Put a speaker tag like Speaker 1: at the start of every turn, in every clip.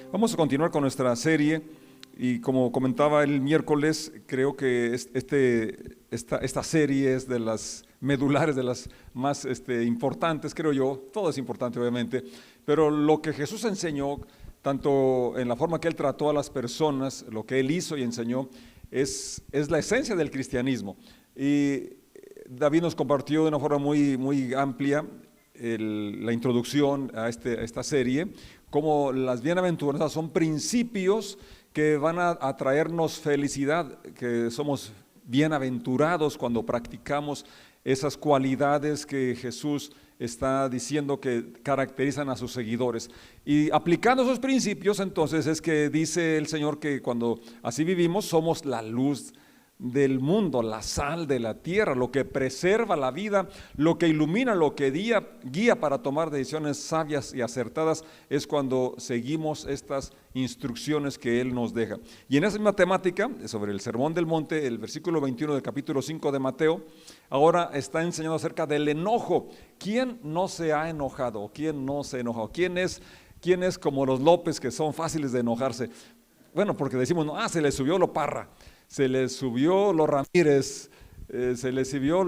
Speaker 1: Vamos a continuar con nuestra serie y como comentaba el miércoles, creo que esta serie es de las medulares, de las más importantes, creo yo. Todo es importante obviamente, pero lo que Jesús enseñó, tanto en la forma que Él trató a las personas, lo que Él hizo y enseñó, es la esencia del cristianismo. Y David nos compartió de una forma muy amplia la introducción a esta serie, como las bienaventuranzas son principios que van a traernos felicidad, que somos bienaventurados cuando practicamos esas cualidades que Jesús está diciendo que caracterizan a sus seguidores. Y aplicando esos principios, entonces es que dice el Señor que cuando así vivimos somos la luz del mundo, la sal de la tierra, lo que preserva la vida, lo que ilumina, lo que guía para tomar decisiones sabias y acertadas, es cuando seguimos estas instrucciones que Él nos deja. Y en esa misma temática, sobre el Sermón del Monte, el versículo 21 del capítulo 5 de Mateo, ahora está enseñando acerca del enojo. ¿Quién no se ha enojado? ¿Quién no se ha enojado? ¿Quién es como los López, que son fáciles de enojarse? Bueno, porque decimos, no, se le subió lo Parra, se le subió lo Ramírez, se le subió,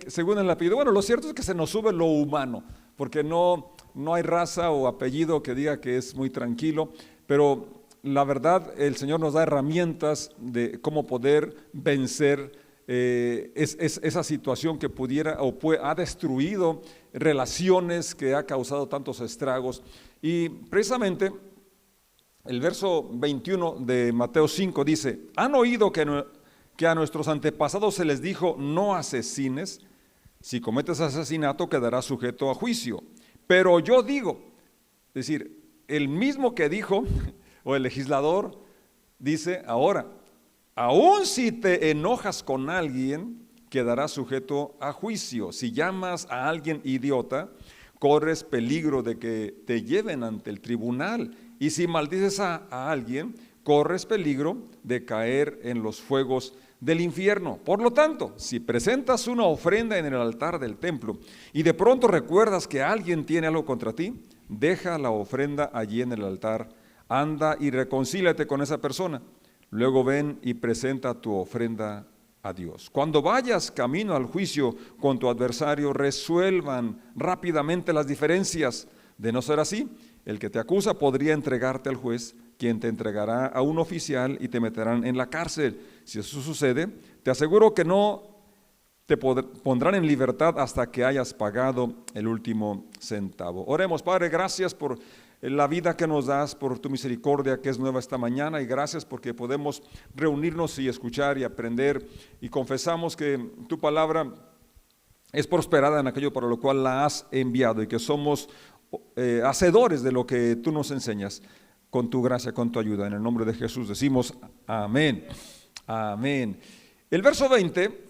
Speaker 1: según el apellido. Bueno, lo cierto es que se nos sube lo humano, porque no hay raza o apellido que diga que es muy tranquilo, pero la verdad el Señor nos da herramientas de cómo poder vencer esa situación que pudiera ha destruido relaciones, que ha causado tantos estragos. Y precisamente el verso 21 de Mateo 5 dice: ¿han oído que a nuestros antepasados se les dijo no asesines? Si cometes asesinato quedarás sujeto a juicio. Pero yo digo, es decir, el mismo que dijo, o el legislador dice ahora, aun si te enojas con alguien, quedarás sujeto a juicio. Si llamas a alguien idiota, corres peligro de que te lleven ante el tribunal. Y si maldices a alguien, corres peligro de caer en los fuegos del infierno. Por lo tanto, si presentas una ofrenda en el altar del templo y de pronto recuerdas que alguien tiene algo contra ti, deja la ofrenda allí en el altar, anda y reconcíliate con esa persona. Luego ven y presenta tu ofrenda a Dios. Cuando vayas camino al juicio con tu adversario, resuelvan rápidamente las diferencias. De no ser así, el que te acusa podría entregarte al juez, quien te entregará a un oficial y te meterán en la cárcel. Si eso sucede, te aseguro que no te pondrán en libertad hasta que hayas pagado el último centavo. Oremos. Padre, gracias por la vida que nos das, por tu misericordia que es nueva esta mañana, y gracias porque podemos reunirnos y escuchar y aprender, y confesamos que tu palabra es prosperada en aquello para lo cual la has enviado, y que somos hacedores de lo que tú nos enseñas, con tu gracia, con tu ayuda. En el nombre de Jesús decimos amén, amén. El verso 20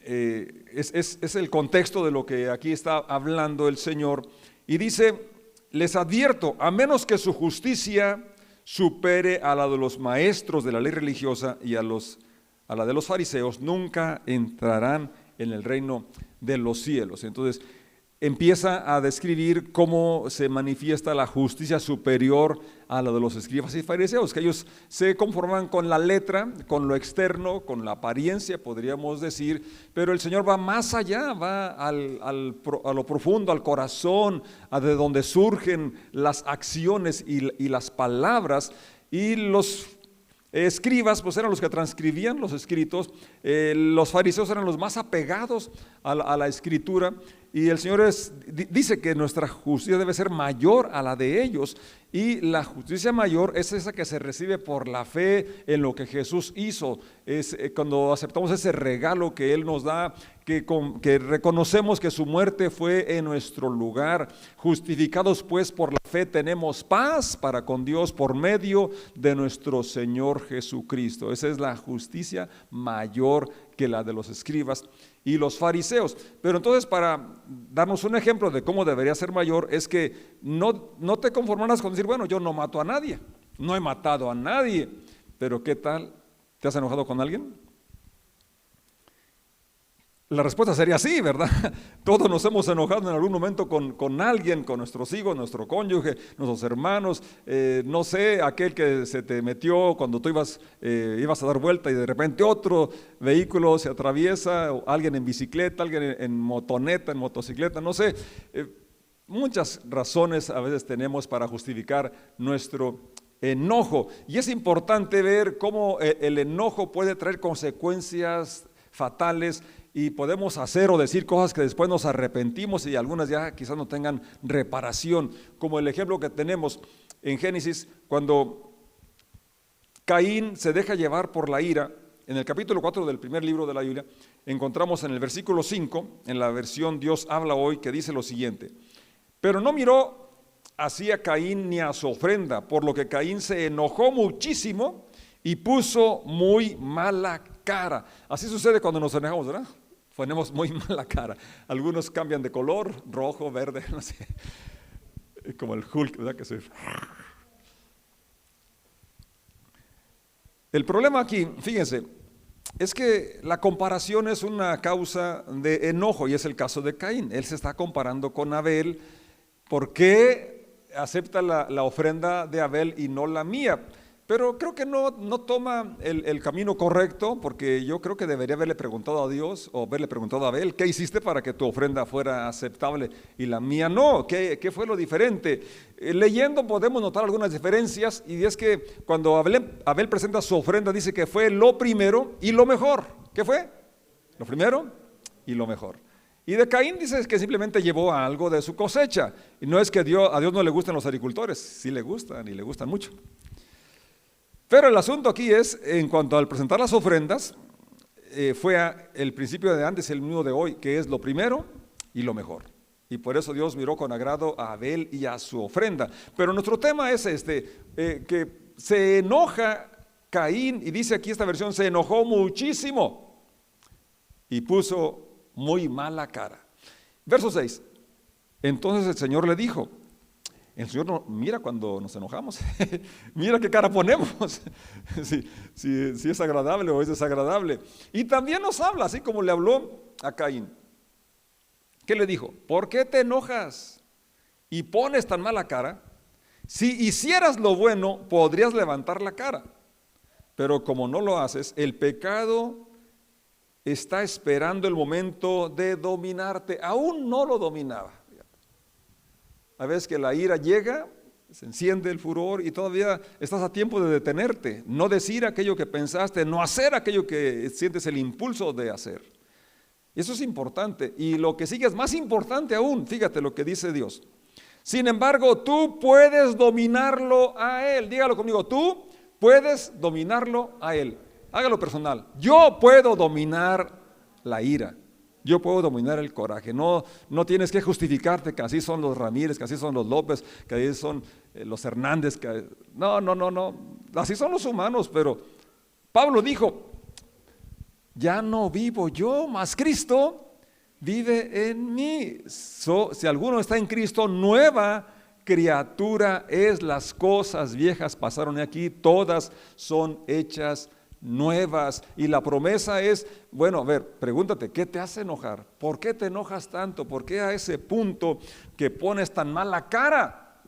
Speaker 1: es el contexto de lo que aquí está hablando el Señor, y dice: les advierto, a menos que su justicia supere a la de los maestros de la ley religiosa y a la de los fariseos, nunca entrarán en el reino de los cielos. Entonces empieza a describir cómo se manifiesta la justicia superior a la de los escribas y fariseos, que ellos se conforman con la letra, con lo externo, con la apariencia, podríamos decir, pero el Señor va más allá, va a lo profundo, al corazón, a de donde surgen las acciones y las palabras. Y los escribas pues eran los que transcribían los escritos, los fariseos eran los más apegados a la escritura, y el Señor dice que nuestra justicia debe ser mayor a la de ellos, y la justicia mayor es esa que se recibe por la fe en lo que Jesús hizo. Es cuando aceptamos ese regalo que Él nos da, que reconocemos que su muerte fue en nuestro lugar. Justificados pues por la fe tenemos paz para con Dios por medio de nuestro Señor Jesucristo. Esa es la justicia mayor que la de los escribas y los fariseos. Pero entonces, para darnos un ejemplo de cómo debería ser mayor, es que no te conformarás con decir, bueno, yo no mato a nadie, no he matado a nadie. Pero ¿qué tal? ¿Te has enojado con alguien? La respuesta sería sí, ¿verdad? Todos nos hemos enojado en algún momento con alguien, con nuestros hijos, nuestro cónyuge, nuestros hermanos, no sé, aquel que se te metió cuando tú ibas a dar vuelta y de repente otro vehículo se atraviesa, o alguien en bicicleta, alguien en motoneta, en motocicleta, no sé. Muchas razones a veces tenemos para justificar nuestro enojo, y es importante ver cómo el enojo puede traer consecuencias fatales y podemos hacer o decir cosas que después nos arrepentimos y algunas ya quizás no tengan reparación, como el ejemplo que tenemos en Génesis cuando Caín se deja llevar por la ira. En el capítulo 4 del primer libro de la Biblia encontramos en el versículo 5, en la versión Dios habla hoy, que dice lo siguiente: pero no miró así a Caín ni a su ofrenda, por lo que Caín se enojó muchísimo y puso muy mala cara. Así sucede cuando nos enojamos, ¿verdad? Ponemos muy mala cara. Algunos cambian de color, rojo, verde, no sé, como el Hulk, ¿verdad? El problema aquí, fíjense, es que la comparación es una causa de enojo y es el caso de Caín. Él se está comparando con Abel. ¿Por qué acepta la ofrenda de Abel y no la mía? Pero creo que no toma el camino correcto, porque yo creo que debería haberle preguntado a Dios o haberle preguntado a Abel: ¿qué hiciste para que tu ofrenda fuera aceptable y la mía no? ¿Qué fue lo diferente? Leyendo podemos notar algunas diferencias, y es que cuando Abel presenta su ofrenda dice que fue lo primero y lo mejor. ¿Qué fue? Lo primero y lo mejor. Y de Caín dice que simplemente llevó algo de su cosecha, y no es que a Dios no le gusten los agricultores, sí le gustan y le gustan mucho. Pero el asunto aquí es, en cuanto al presentar las ofrendas, fue el principio de antes y el mismo de hoy, que es lo primero y lo mejor. Y por eso Dios miró con agrado a Abel y a su ofrenda. Pero nuestro tema es que se enoja Caín, y dice aquí esta versión: se enojó muchísimo y puso muy mala cara. Verso 6. Entonces el Señor le dijo. El Señor no mira cuando nos enojamos, mira qué cara ponemos, si es agradable o es desagradable. Y también nos habla, así como le habló a Caín. ¿Qué le dijo? ¿Por qué te enojas y pones tan mala cara? Si hicieras lo bueno, podrías levantar la cara. Pero como no lo haces, el pecado está esperando el momento de dominarte. Aún no lo dominaba. A veces que la ira llega, se enciende el furor y todavía estás a tiempo de detenerte, no decir aquello que pensaste, no hacer aquello que sientes el impulso de hacer. Eso es importante, y lo que sigue es más importante aún. Fíjate lo que dice Dios: sin embargo, tú puedes dominarlo a él. Dígalo conmigo: tú puedes dominarlo a él. Hágalo personal. Yo puedo dominar la ira. Yo puedo dominar el coraje. No tienes que justificarte que así son los Ramírez, que así son los López, que así son los Hernández. No. Así son los humanos. Pero Pablo dijo: ya no vivo yo, mas Cristo vive en mí. Si alguno está en Cristo, nueva criatura es. Las cosas viejas pasaron aquí, todas son hechas nuevas. Y la promesa es, bueno, a ver, pregúntate, ¿qué te hace enojar? ¿Por qué te enojas tanto? ¿Por qué a ese punto que pones tan mala cara?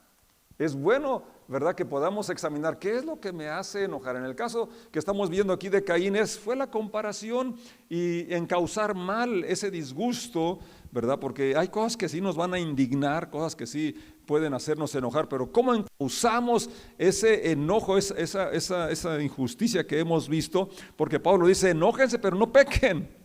Speaker 1: Es bueno, ¿verdad?, que podamos examinar qué es lo que me hace enojar. En el caso que estamos viendo aquí de Caín, fue la comparación y en causar mal ese disgusto, ¿verdad? Porque hay cosas que sí nos van a indignar, cosas que sí pueden hacernos enojar, pero ¿cómo usamos ese enojo, esa injusticia que hemos visto? Porque Pablo dice: enójense, pero no pequen.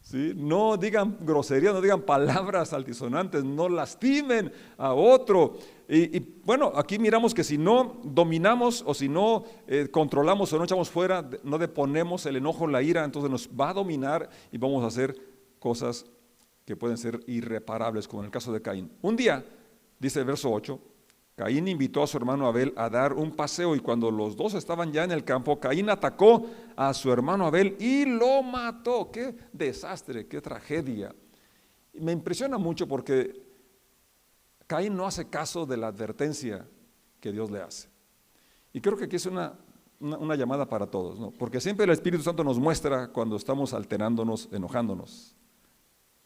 Speaker 1: ¿Sí? No digan groserías, no digan palabras altisonantes, no lastimen a otro. Y bueno, aquí miramos que si no dominamos o si no controlamos o no echamos fuera, no deponemos el enojo, la ira, entonces nos va a dominar y vamos a hacer cosas que pueden ser irreparables, como en el caso de Caín. Un día, dice el verso 8, Caín invitó a su hermano Abel a dar un paseo, y cuando los dos estaban ya en el campo, Caín atacó a su hermano Abel y lo mató. ¡Qué desastre, qué tragedia! Me impresiona mucho porque Caín no hace caso de la advertencia que Dios le hace. Y creo que aquí es una llamada para todos, ¿no? Porque siempre el Espíritu Santo nos muestra cuando estamos alterándonos, enojándonos.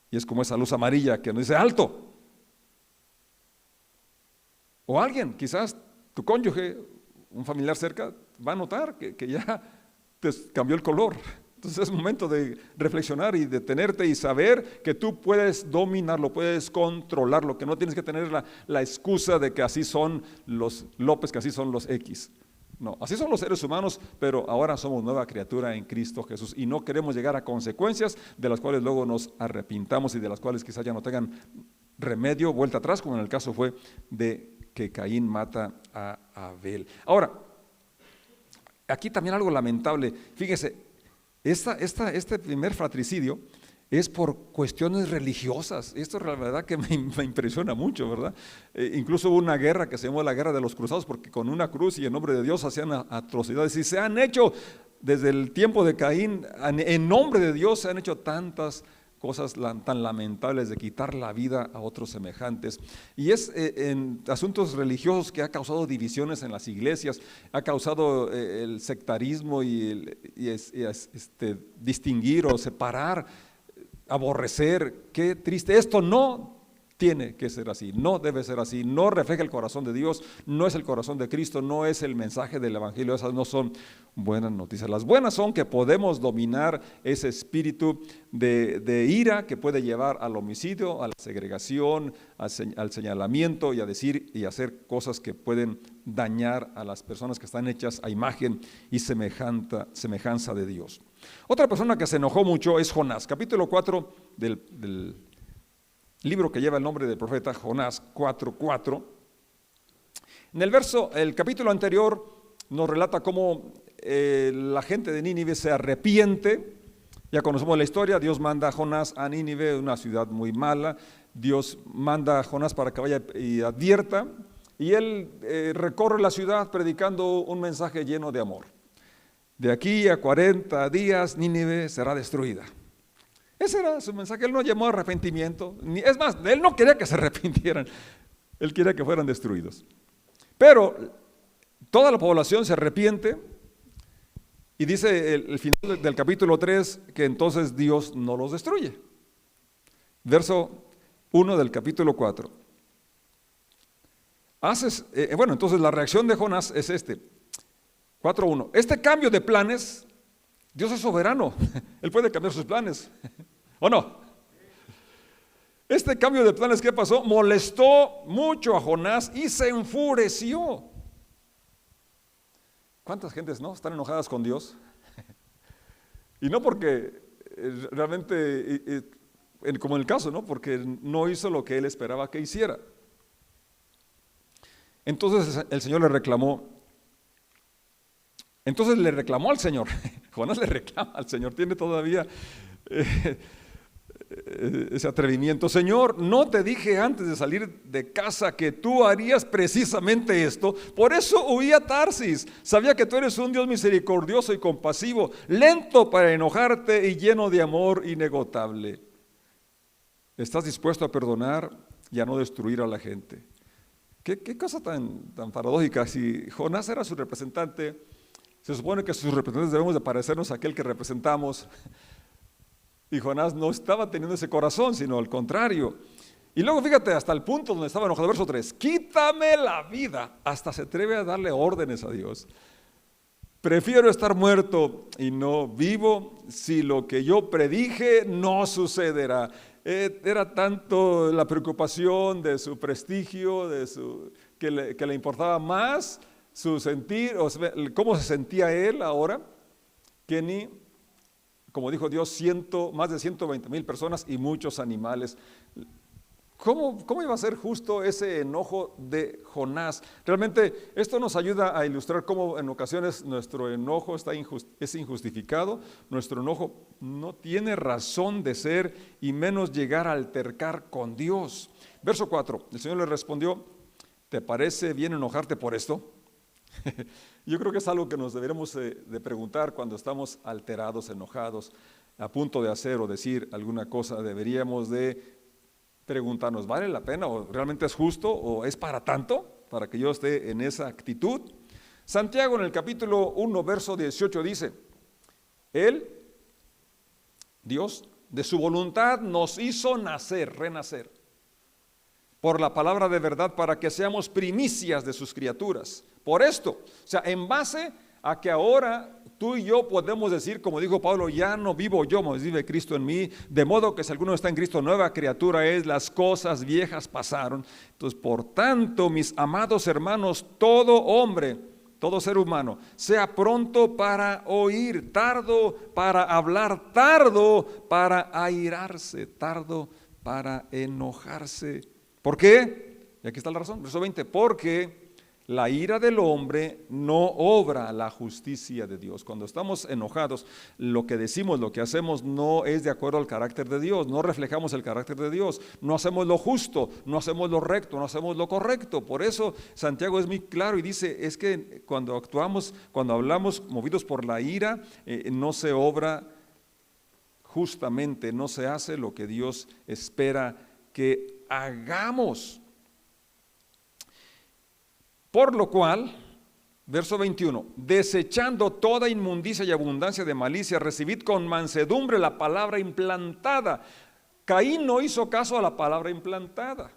Speaker 1: Y es como esa luz amarilla que nos dice alto. O alguien, quizás tu cónyuge, un familiar cerca, va a notar que ya te cambió el color. Entonces es momento de reflexionar y detenerte y saber que tú puedes dominarlo, puedes controlarlo, que no tienes que tener la excusa de que así son los López, que así son los X. No, así son los seres humanos, pero ahora somos nueva criatura en Cristo Jesús y no queremos llegar a consecuencias de las cuales luego nos arrepintamos y de las cuales quizás ya no tengan remedio, vuelta atrás, como en el caso fue de que Caín mata a Abel. Ahora, aquí también algo lamentable, fíjese, este primer fratricidio es por cuestiones religiosas. Esto es la verdad que me impresiona mucho, ¿verdad? Incluso hubo una guerra que se llamó la Guerra de los Cruzados, porque con una cruz y en nombre de Dios hacían atrocidades, y se han hecho desde el tiempo de Caín, en nombre de Dios se han hecho tantas cosas tan lamentables de quitar la vida a otros semejantes. Y es en asuntos religiosos que ha causado divisiones en las iglesias, ha causado el sectarismo y distinguir o separar, aborrecer. Qué triste. Esto no tiene que ser así, no debe ser así, no refleja el corazón de Dios, no es el corazón de Cristo, no es el mensaje del Evangelio. Esas no son buenas noticias. Las buenas son que podemos dominar ese espíritu de ira que puede llevar al homicidio, a la segregación, al señalamiento y a decir y hacer cosas que pueden dañar a las personas que están hechas a imagen y semejanza de Dios. Otra persona que se enojó mucho es Jonás. Capítulo 4 del libro que lleva el nombre del profeta Jonás, 4:4. En el capítulo anterior nos relata cómo la gente de Nínive se arrepiente. Ya conocemos la historia. Dios manda a Jonás a Nínive, una ciudad muy mala. Dios manda a Jonás para que vaya y advierta, y él recorre la ciudad predicando un mensaje lleno de amor. De aquí a 40 días Nínive será destruida. Ese era su mensaje. Él no llamó a arrepentimiento, es más, él no quería que se arrepintieran, él quería que fueran destruidos. Pero toda la población se arrepiente, y dice el final del capítulo 3 que entonces Dios no los destruye. Verso 1 del capítulo 4. Entonces la reacción de Jonás es 4:1. Este cambio de planes, Dios es soberano, Él puede cambiar sus planes, ¿o no? Este cambio de planes, ¿qué pasó? Molestó mucho a Jonás y se enfureció. ¿Cuántas gentes no están enojadas con Dios? Y no porque realmente, como en el caso, ¿no? Porque no hizo lo que Él esperaba que hiciera. Entonces el Señor le reclamó. Entonces le reclamó al Señor. Jonás le reclama al Señor, tiene todavía ese atrevimiento. Señor, ¿no te dije antes de salir de casa que tú harías precisamente esto? Por eso huí a Tarsis. Sabía que tú eres un Dios misericordioso y compasivo, lento para enojarte y lleno de amor inagotable. ¿Estás dispuesto a perdonar y a no destruir a la gente? ¿Qué cosa tan paradójica? Si Jonás era su representante, se supone que sus representantes debemos de parecernos a aquel que representamos, y Jonás no estaba teniendo ese corazón, sino al contrario. Y luego fíjate, hasta el punto donde estaba enojado, verso 3, quítame la vida. Hasta se atreve a darle órdenes a Dios. Prefiero estar muerto y no vivo si lo que yo predije no sucederá. Era tanto la preocupación de su prestigio, que le importaba más su sentir, o sea, cómo se sentía él ahora, que ni, como dijo Dios, más de 120,000 personas y muchos animales. ¿Cómo iba a ser justo ese enojo de Jonás? Realmente esto nos ayuda a ilustrar cómo en ocasiones nuestro enojo es injustificado, nuestro enojo no tiene razón de ser y menos llegar a altercar con Dios. Verso 4, el Señor le respondió, ¿te parece bien enojarte por esto? Yo creo que es algo que nos deberemos de preguntar cuando estamos alterados, enojados, a punto de hacer o decir alguna cosa. Deberíamos de preguntarnos, ¿vale la pena? ¿O realmente es justo? ¿O es para tanto? Para que yo esté en esa actitud. Santiago en el capítulo 1, verso 18 dice, Dios, de su voluntad nos hizo nacer, renacer, por la palabra de verdad, para que seamos primicias de sus criaturas. Por esto, o sea, en base a que ahora tú y yo podemos decir, como dijo Pablo, ya no vivo yo, mas vive Cristo en mí, de modo que si alguno está en Cristo, nueva criatura es, las cosas viejas pasaron. Entonces, por tanto, mis amados hermanos, todo hombre, todo ser humano, sea pronto para oír, tardo para hablar, tardo para airarse, tardo para enojarse. ¿Por qué? Y aquí está la razón, verso 20, porque la ira del hombre no obra la justicia de Dios. Cuando estamos enojados, lo que decimos, lo que hacemos no es de acuerdo al carácter de Dios, no reflejamos el carácter de Dios, no hacemos lo justo, no hacemos lo recto, no hacemos lo correcto. Por eso Santiago es muy claro y dice, es que cuando actuamos, cuando hablamos movidos por la ira, no se obra justamente, no se hace lo que Dios espera que hagamos. Por lo cual, verso 21, desechando toda inmundicia y abundancia de malicia, recibid con mansedumbre la palabra implantada. Caín no hizo caso a la palabra implantada.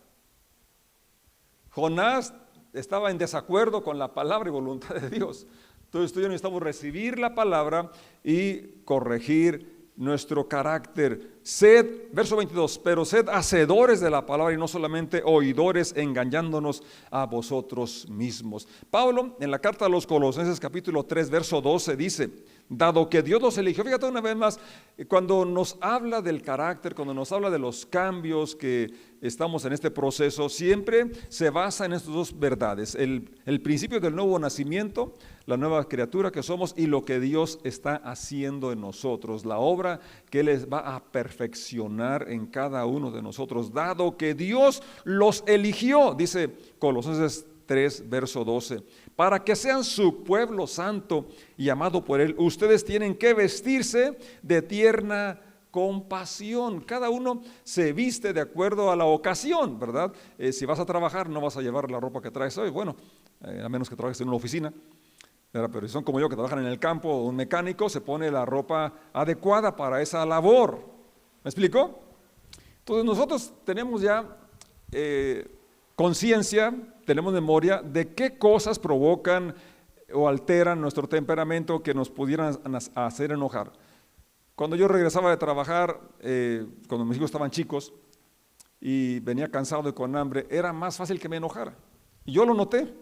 Speaker 1: Jonás estaba en desacuerdo con la palabra y voluntad de Dios. Entonces tú y yo necesitamos recibir la palabra y corregir nuestro carácter. Sed, verso 22, pero sed hacedores de la palabra y no solamente oidores, engañándonos a vosotros mismos. Pablo en la carta a los Colosenses capítulo 3 verso 12 dice, dado que Dios los eligió, fíjate una vez más, cuando nos habla del carácter, cuando nos habla de los cambios que estamos en este proceso, siempre se basa en estas dos verdades, el principio del nuevo nacimiento, la nueva criatura que somos y lo que Dios está haciendo en nosotros, la obra que Él va a perfeccionar en cada uno de nosotros, dado que Dios los eligió, dice Colosenses 3, verso 12, para que sean su pueblo santo y amado por Él. Ustedes tienen que vestirse de tierna compasión. Cada uno se viste de acuerdo a la ocasión, ¿verdad? Si vas a trabajar, no vas a llevar la ropa que traes hoy, bueno, a menos que trabajes en una oficina. Pero si son como yo que trabajan en el campo, o un mecánico, se pone la ropa adecuada para esa labor. ¿Me explico? Entonces nosotros tenemos ya conciencia, tenemos memoria de qué cosas provocan o alteran nuestro temperamento que nos pudieran hacer enojar. Cuando yo regresaba de trabajar, cuando mis hijos estaban chicos y venía cansado y con hambre, era más fácil que me enojara. Y yo lo noté.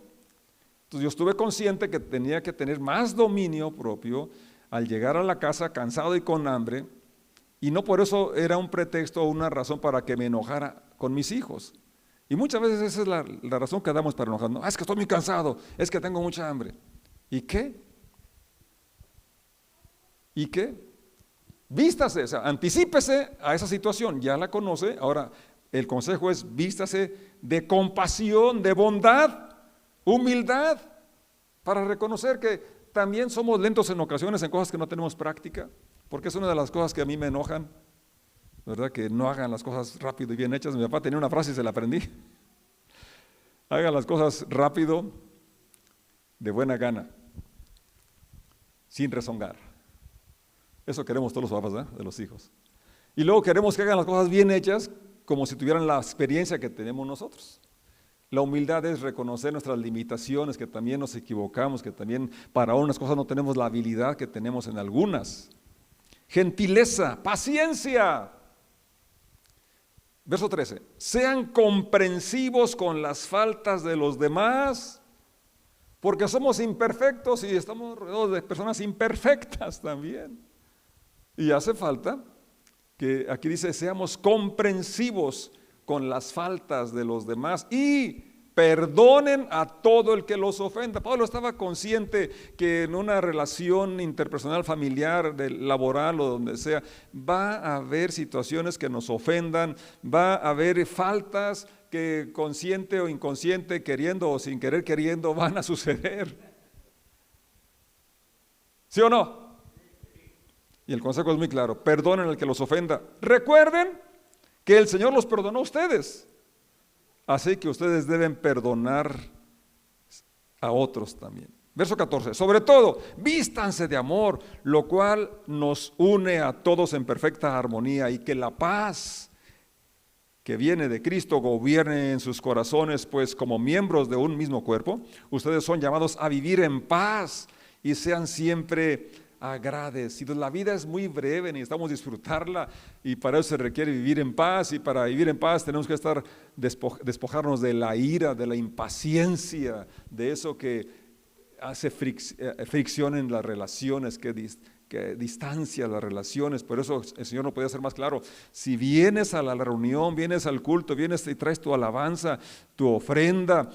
Speaker 1: Entonces yo estuve consciente que tenía que tener más dominio propio al llegar a la casa cansado y con hambre, y no por eso era un pretexto o una razón para que me enojara con mis hijos. Y muchas veces esa es la razón que damos para enojarnos. Es que estoy muy cansado, es que tengo mucha hambre. ¿Y qué? ¿Y qué? Vístase, o sea, anticípese a esa situación, ya la conoce. Ahora el consejo es vístase de compasión, de bondad, humildad, para reconocer que también somos lentos en ocasiones en cosas que no tenemos práctica, porque es una de las cosas que a mí me enojan, ¿verdad? Que no hagan las cosas rápido y bien hechas. Mi papá tenía una frase y se la aprendí: hagan las cosas rápido, de buena gana, sin rezongar. Eso queremos todos los papás, ¿verdad? De los hijos. Y luego queremos que hagan las cosas bien hechas, como si tuvieran la experiencia que tenemos nosotros. La humildad es reconocer nuestras limitaciones, que también nos equivocamos, que también para unas cosas no tenemos la habilidad que tenemos en algunas. Gentileza, paciencia. Verso 13, sean comprensivos con las faltas de los demás, porque somos imperfectos y estamos rodeados de personas imperfectas también. Y hace falta que, aquí dice, seamos comprensivos con las faltas de los demás y perdonen a todo el que los ofenda. Pablo estaba consciente que en una relación interpersonal, familiar, laboral o donde sea, va a haber situaciones que nos ofendan, va a haber faltas que consciente o inconsciente, queriendo o sin querer queriendo, van a suceder. ¿Sí o no? Y el consejo es muy claro: perdonen al que los ofenda. Recuerden que el Señor los perdonó a ustedes, así que ustedes deben perdonar a otros también. Verso 14, sobre todo, vístanse de amor, lo cual nos une a todos en perfecta armonía, y que la paz que viene de Cristo gobierne en sus corazones, pues como miembros de un mismo cuerpo, ustedes son llamados a vivir en paz y sean siempre agradecidos. La vida es muy breve, necesitamos disfrutarla y para eso se requiere vivir en paz, y para vivir en paz tenemos que despojarnos de la ira, de la impaciencia, de eso que hace fricción en las relaciones, que distancia las relaciones. Por eso el Señor no podía ser más claro: si vienes a la reunión, vienes al culto, vienes y traes tu alabanza, tu ofrenda,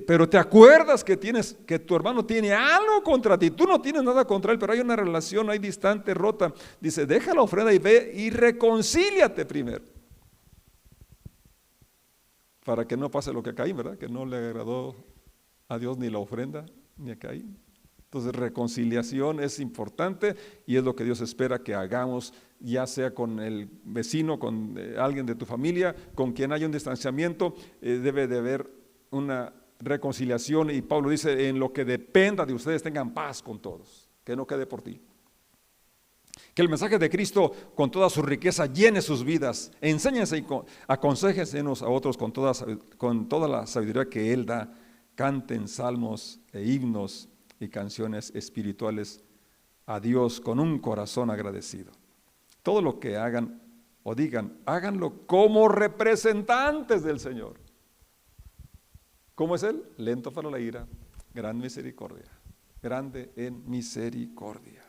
Speaker 1: pero te acuerdas que tu hermano tiene algo contra ti, tú no tienes nada contra él, pero hay una relación ahí distante, rota, dice, deja la ofrenda y ve y reconcíliate primero, para que no pase lo que a Caín, ¿verdad? Que no le agradó a Dios ni la ofrenda ni a Caín. Entonces, reconciliación es importante y es lo que Dios espera que hagamos, ya sea con el vecino, con alguien de tu familia, con quien haya un distanciamiento, debe de haber una reconciliación. Y Pablo dice, en lo que dependa de ustedes tengan paz con todos, que no quede por ti. Que el mensaje de Cristo con toda su riqueza llene sus vidas. Enséñense y aconséjense unos a otros con toda la sabiduría que Él da. Canten salmos e himnos y canciones espirituales a Dios con un corazón agradecido. Todo lo que hagan o digan, háganlo como representantes del Señor. ¿Cómo es Él? Lento para la ira, gran misericordia, grande en misericordia.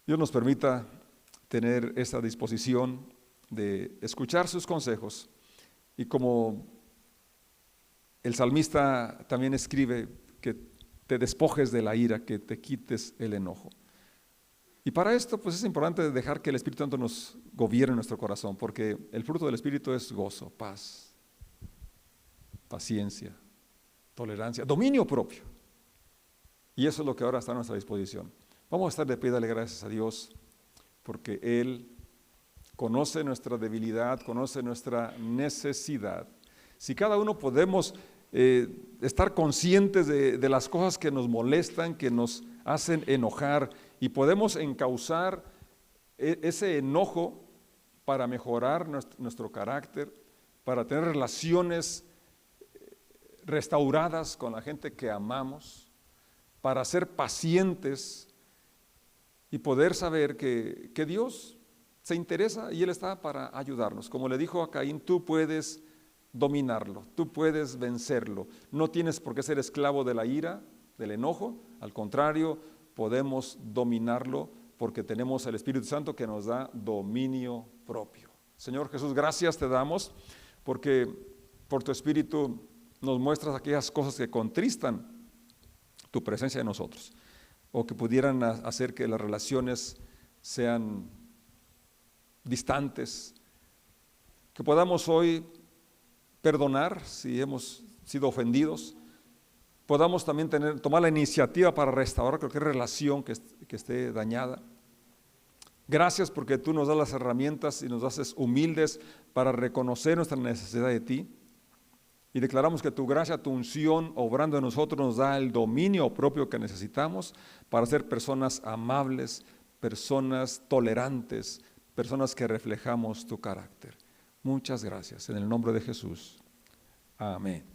Speaker 1: Dios nos permita tener esta disposición de escuchar sus consejos, y como el salmista también escribe, que te despojes de la ira, que te quites el enojo. Y para esto pues es importante dejar que el Espíritu Santo nos gobierne nuestro corazón, porque el fruto del Espíritu es gozo, paz, paciencia, tolerancia, dominio propio. Y eso es lo que ahora está a nuestra disposición. Vamos a estar de pie, darle gracias a Dios, porque Él conoce nuestra debilidad, conoce nuestra necesidad. Si cada uno podemos estar conscientes de las cosas que nos molestan, que nos hacen enojar, y podemos encauzar ese enojo para mejorar nuestro carácter, para tener relaciones restauradas con la gente que amamos, para ser pacientes y poder saber que Dios se interesa y Él está para ayudarnos. Como le dijo a Caín, tú puedes dominarlo, tú puedes vencerlo, no tienes por qué ser esclavo de la ira, del enojo, al contrario, podemos dominarlo porque tenemos el Espíritu Santo que nos da dominio propio. Señor Jesús, gracias te damos porque por tu Espíritu nos muestras aquellas cosas que contristan tu presencia en nosotros, o que pudieran hacer que las relaciones sean distantes, que podamos hoy perdonar si hemos sido ofendidos, podamos también tomar la iniciativa para restaurar cualquier relación que esté dañada. Gracias porque tú nos das las herramientas y nos haces humildes para reconocer nuestra necesidad de ti, y declaramos que tu gracia, tu unción obrando en nosotros nos da el dominio propio que necesitamos para ser personas amables, personas tolerantes, personas que reflejamos tu carácter. Muchas gracias. En el nombre de Jesús. Amén.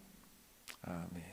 Speaker 1: Amén.